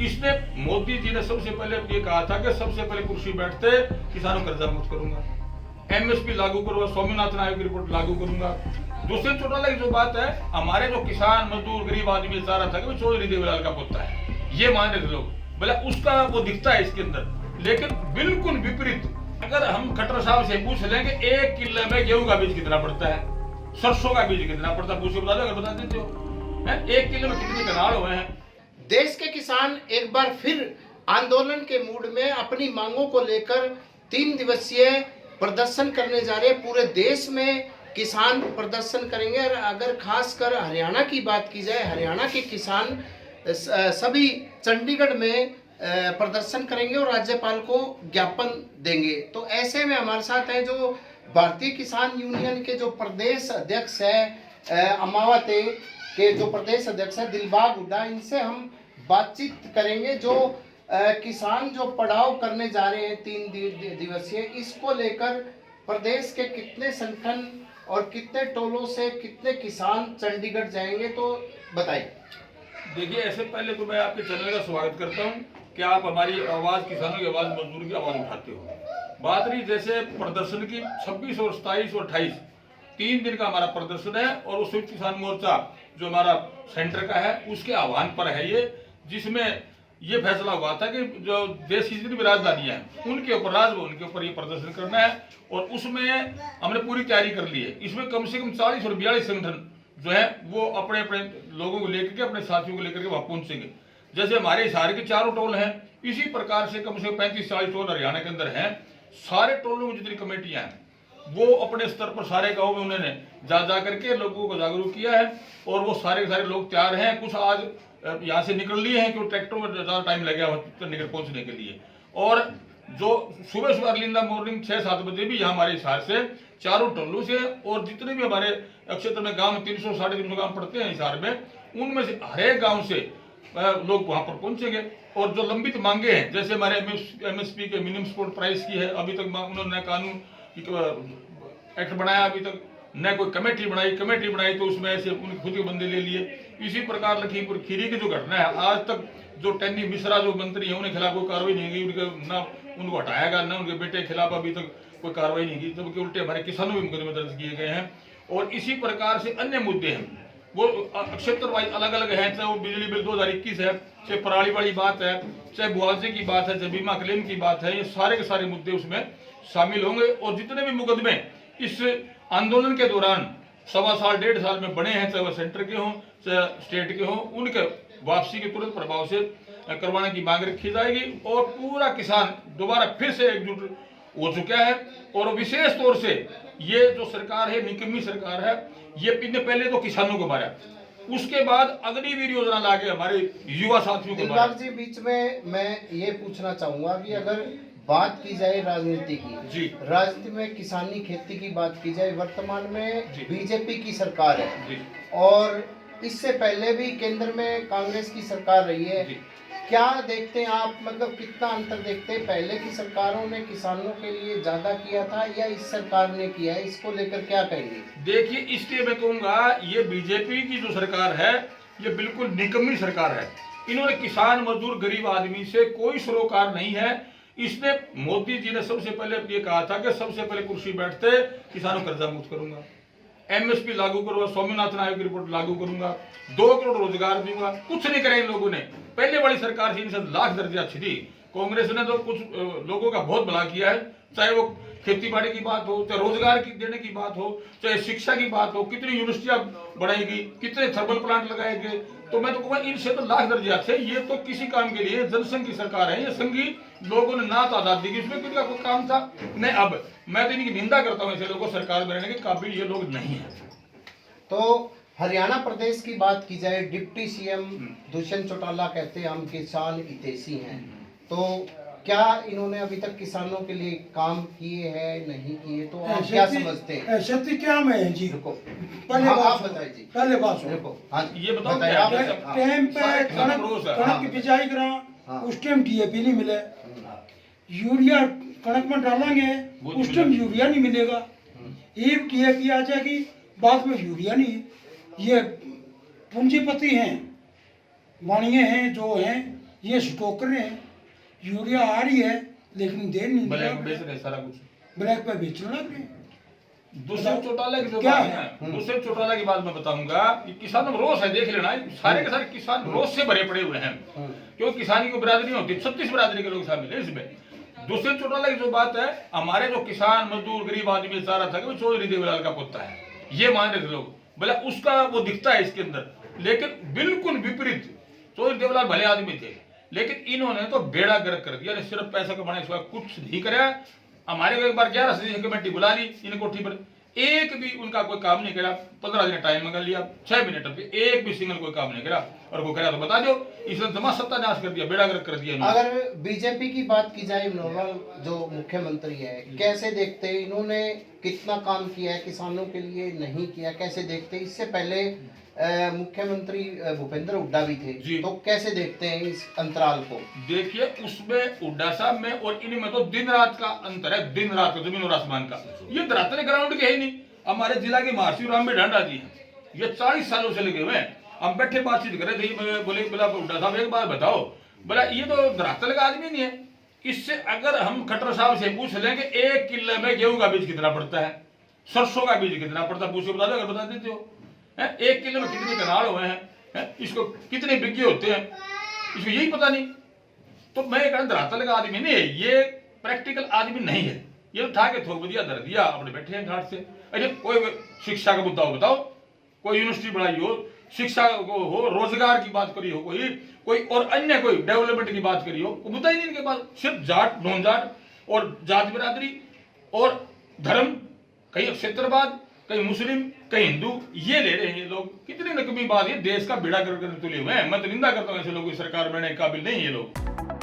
इसने मोदी जी ने सबसे पहले ये कहा था कि सबसे पहले कुर्सी बैठते किसानों कर्जा मुक्त करूंगा, एमएसपी लागू करूंगा, स्वामीनाथन आयोग की रिपोर्ट लागू करूंगा। दूसरे चौटाला की जो बात है, हमारे जो किसान मजदूर गरीब आदमी चाह रहा था कि चौधरी देवीलाल का पुत्र है, ये मान रहे थे लोग, बोले उसका वो दिखता है इसके अंदर। लेकिन बिल्कुल विपरीत, अगर हम खट्टर साहब से पूछ लें कि 1 किलो में गेहूं का बीज कितना पड़ता है, सरसों का बीज कितना पड़ता है, पूछ के बता दो, अगर बता देते हो 1 किलो में कितने कनाल हुए हैं। देश के किसान एक बार फिर आंदोलन के मूड में अपनी मांगों को लेकर 3 दिवसीय प्रदर्शन करने जा रहे हैं। पूरे देश में किसान प्रदर्शन करेंगे। और अगर खासकर हरियाणा की बात की जाए, हरियाणा के किसान सभी चंडीगढ़ में प्रदर्शन करेंगे और राज्यपाल को ज्ञापन देंगे। तो ऐसे में हमारे साथ हैं जो भारतीय किसान यूनियन के जो प्रदेश अध्यक्ष है, अमावते के जो प्रदेश अध्यक्ष है दिलबाग हुड्डा, इनसे हम बातचीत करेंगे। जो किसान जो पड़ाव करने जा रहे हैं 3 दिवसीय, इसको लेकर प्रदेश के कितने संगठन और कितने टोलों से कितने किसान चंडीगढ़ जाएंगे, तो बताइए। देखिए, ऐसे पहले तो मैं आपके चैनल का स्वागत करता हूं कि आप हमारी आवाज़, किसानों की आवाज़, मजदूर की आवाज़ उठाते हो। बात रही जैसे प्रदर्शन की, 26 और 27 और 28 3 दिन का हमारा प्रदर्शन है और उस संयुक्त किसान मोर्चा जो हमारा सेंटर का है उसके आह्वान पर है ये, जिसमें ये फैसला हुआ था कि जो देश की जितनी भी राजधानियां हैं उनके ऊपर, राजभवन के ऊपर ये प्रदर्शन करना है। और उसमें हमने पूरी तैयारी कर ली है। इसमें कम से कम 40 और 42 संगठन जो है वो अपने अपने लोगों को लेकर के, अपने साथियों को लेकर के वहां पहुंचेंगे। जैसे हमारे हिसार के 4 टोल हैं, इसी प्रकार से कम से कम 35-40 टोल हरियाणा के अंदर हैं। सारे टोलों में जितनी कमेटियां हैं वो अपने स्तर पर सारे गाँव में उन्होंने जा करके लोगों को जागरूक किया है और वो सारे के सारे लोग तैयार हैं। कुछ आज यहाँ से निकल लिए हैं क्योंकि ट्रैक्टरों में ज़्यादा टाइम लगेगा चंडीगढ़ पहुँचने के लिए। और जो सुबह सुबह अर्ली इन द मॉर्निंग 6-7 बजे भी यहाँ हमारे हिसार से चारों टोलों से, और जितने भी हमारे क्षेत्र में गाँव 300-350 गाँव पड़ते हैं हिसार में, उनमें से हर एक गाँव से लोग वहाँ पर पहुँचेंगे। और जो लंबित मांगे हैं, जैसे हमारे एमएसपी के मिनिमम सपोर्ट प्राइस की है, अभी तक उन्होंने कानून एक्ट बनाया, अभी तक न कोई कमेटी बनाई तो उसमें ऐसे उनके खुद के बंदे ले लिए। इसी प्रकार लखीमपुर खीरी की जो घटना है, आज तक जो टैनी मिश्रा जो मंत्री है उनके खिलाफ कोई कार्रवाई नहीं की, उनके ना उनको हटाया गया, ना उनके बेटे के खिलाफ अभी तक कोई कार्रवाई नहीं की, जबकि उल्टे हमारे किसानों भी मुकदमे दर्ज किए गए हैं। और इसी प्रकार से अन्य मुद्दे हैं वो क्षेत्र वाइज अलग अलग हैं, चाहे वो बिजली बिल 2021 है, चाहे पराली वाली बात है, चाहे मुआवजे की बात है, चाहे बीमा क्लेम की बात है, ये सारे के सारे मुद्दे उसमें शामिल होंगे। और जितने भी मुकदमे इस आंदोलन के दौरान 1.25 साल 1.5 साल में बने हैं, चाहे वह सेंटर के हों चाहे स्टेट के हों, उनके वापसी के तुरंत प्रभाव से करवाने की मांग रखी जाएगी। और पूरा किसान दोबारा फिर से एकजुट हो चुका है। और विशेष तौर से ये जो सरकार है, निकम्मी सरकार है, ये पहले तो किसानों को मारा, उसके बाद अग्निवीर योजना लाके हमारे युवा साथियों को मारा। जी, बीच में मैं ये पूछना चाहूंगा कि अगर बात की जाए राजनीति की, राजनीति में किसानी खेती की बात की जाए, वर्तमान में बीजेपी की सरकार है और इससे पहले भी केंद्र में कांग्रेस की सरकार रही है। क्या देखते हैं आप, मतलब कितना अंतर देखते हैं? पहले की सरकारों ने किसानों के लिए ज्यादा किया था या इस सरकार ने किया है? इसको लेकर क्या कहेंगे? देखिए, इसलिए मैं कहूँगा ये बीजेपी की जो सरकार है ये बिल्कुल निकम्मी सरकार है। इन्होंने किसान मजदूर गरीब आदमी से कोई सरोकार नहीं है। इसने मोदी जी ने सबसे पहले ये कहा था कि सबसे पहले कुर्सी बैठते किसानों कर्जा मुक्त करूंगा, एमएसपी लागू करूंगा, स्वामीनाथन आयोग की रिपोर्ट लागू करूंगा, 2 करोड़ रोजगार दूंगा। कुछ नहीं करे इन लोगों ने। पहले वाली सरकार थी, इनसे लाख दर्जा अच्छी थी। कांग्रेस ने तो कुछ लोगों का बहुत भला किया है, चाहे वो खेती बाड़ी की बात हो, चाहे रोजगार की देने की बात हो, चाहे शिक्षा की बात हो, कितनी यूनिवर्सिटियां बढ़ाएगी, कितने थर्मल प्लांट लगाए गए। तो मैं तो कहूँगा इनसे तो लाख दर्जे अच्छे। ये तो किसी काम के लिए जनसंघ की सरकार है, ये संघी लोगों ने ना तो आजादी की, इसमें किसी कोई काम था नहीं। अब मैं तो इनकी निंदा करता हूँ, ऐसे लोगों को सरकार में रहने के काबिल ये लोग नहीं है। तो हरियाणा प्रदेश की बात की जाए, डिप्टी सीएम दुष्यंत चौटाला कहते हैं हम किसान हितैषी हैं, तो क्या इन्होंने अभी तक किसानों के लिए काम किए हैं, नहीं किए? तो आप क्या समझते हैं? सत्य क्या में है जी? पहले आप बताइए जी। पहले बात सुनो। हाँ, ये बताओ टाइम पे कणक की बिजाई करा, उस टाइम डीएपी नहीं मिले, यूरिया कणक में डालेंगे उस टाइम यूरिया नहीं मिलेगा, एक डीएपी आ जाएगी बाद में यूरिया नहीं। ये पूंजीपति हैं, वाणिये हैं जो हैं, ये स्टॉक कर रहे हैं, यूरिया आ रही है लेकिन देर नहीं ब्लैक लगा, बेच रहे सारा कुछ। ब्लैक पे बेचने लग रहे हैं। दूसरे चौटाला की जो क्या बात है? है, दूसरे चौटाला की बात मैं बताऊंगा। ये किसानों में रोष है, देख लेना, सारे के सारे किसान रोष से भरे पड़े हुए हैं, क्योंकि किसानी को बिरादरी होती, 36 बिरादरी के लोग शामिल है इसमें। दूसरे चौटाला की जो बात है, हमारे जो किसान मजदूर गरीब आदमी चाह रहा था कि वो चौधरी देवलाल का पुत्र है, ये मान रहे थे लोग, बोले उसका वो दिखता है इसके अंदर, लेकिन बिल्कुल विपरीत। चौधरी देवलाल भले आदमी थे, लेकिन इन्होंने तो बेड़ा गर्क कर दिया, सिर्फ पैसा कमाने के सिवा कुछ नहीं कराया। हमारे को एक बार 11 सदस्यीय कमेटी बुला ली इन कोठी पर, एक भी उनका कोई काम नहीं करा। 15 दिन टाइम मंगा लिया, 6 मिनट पे एक भी सिंगल कोई काम नहीं करा, और कोई करा तो बता दो। इसने तमाम सत्यानाश कर दिया, बेड़ा गर्क कर दिया इन्होंने। अगर बीजेपी की बात की जाए, मनोहर जो मुख्यमंत्री है, कैसे देखते हैं इन्होंने कितना काम किया है किसानों के लिए, नहीं किया, कैसे देखते हैं? इससे पहले मुख्यमंत्री भूपेंद्र हुड्डा भी थे, तो कैसे देखते हैं इस अंतराल को? देखिए, उसमें हुड्डा साहब में और इनमें तो दिन रात का अंतर है, दिन रात का, जमीन और आसमान का। ये धरातल ग्राउंड के है ही नहीं। हमारे जिला के महासी राम में ढंडा जी है, ये 40 सालों से लगे हुए हैं। हम बैठे बातचीत कर रहे थे, बोला हुड्डा साहब एक बात बताओ, बोला ये तो धरातल का आदमी नहीं है। इससे अगर हम खट्टर साहब से पूछ लें कि 1 किलो में गेहूं का बीज कितना पड़ता है, सरसों का बीज कितना पड़ता है, पूछ के बता दो, अगर बता देते हो। 1 किलो में कितने कनाल हुए हैं, इसको कितने बिग्गे होते हैं, इसको यही पता नहीं। तो मैं कह धरातल का आदमी नहीं है, ये प्रैक्टिकल आदमी नहीं है। ये उठा के थोक दिया, धर दिया, अपने बैठे हैं घाट से। अरे कोई शिक्षा का मुद्दा हो बताओ, कोई यूनिवर्सिटी बढ़ाई हो, शिक्षा को हो, रोजगार की बात करी हो, कोई और अन्य कोई डेवलपमेंट की बात करी हो, वो मुद्दा ही नहीं इनके पास। सिर्फ जाट, नॉन जाट और जात बिरादरी और धर्म, कहीं क्षेत्रवाद, कहीं मुस्लिम, कहीं हिंदू, ये ले रहे हैं ये लोग। कितनी नकमी बात है, देश का बेड़ा गर्क करने तुले हुए हैं। मैं तो निंदा करता हूँ ऐसे लोगों की, सरकार में काबिल नहीं ये लोग।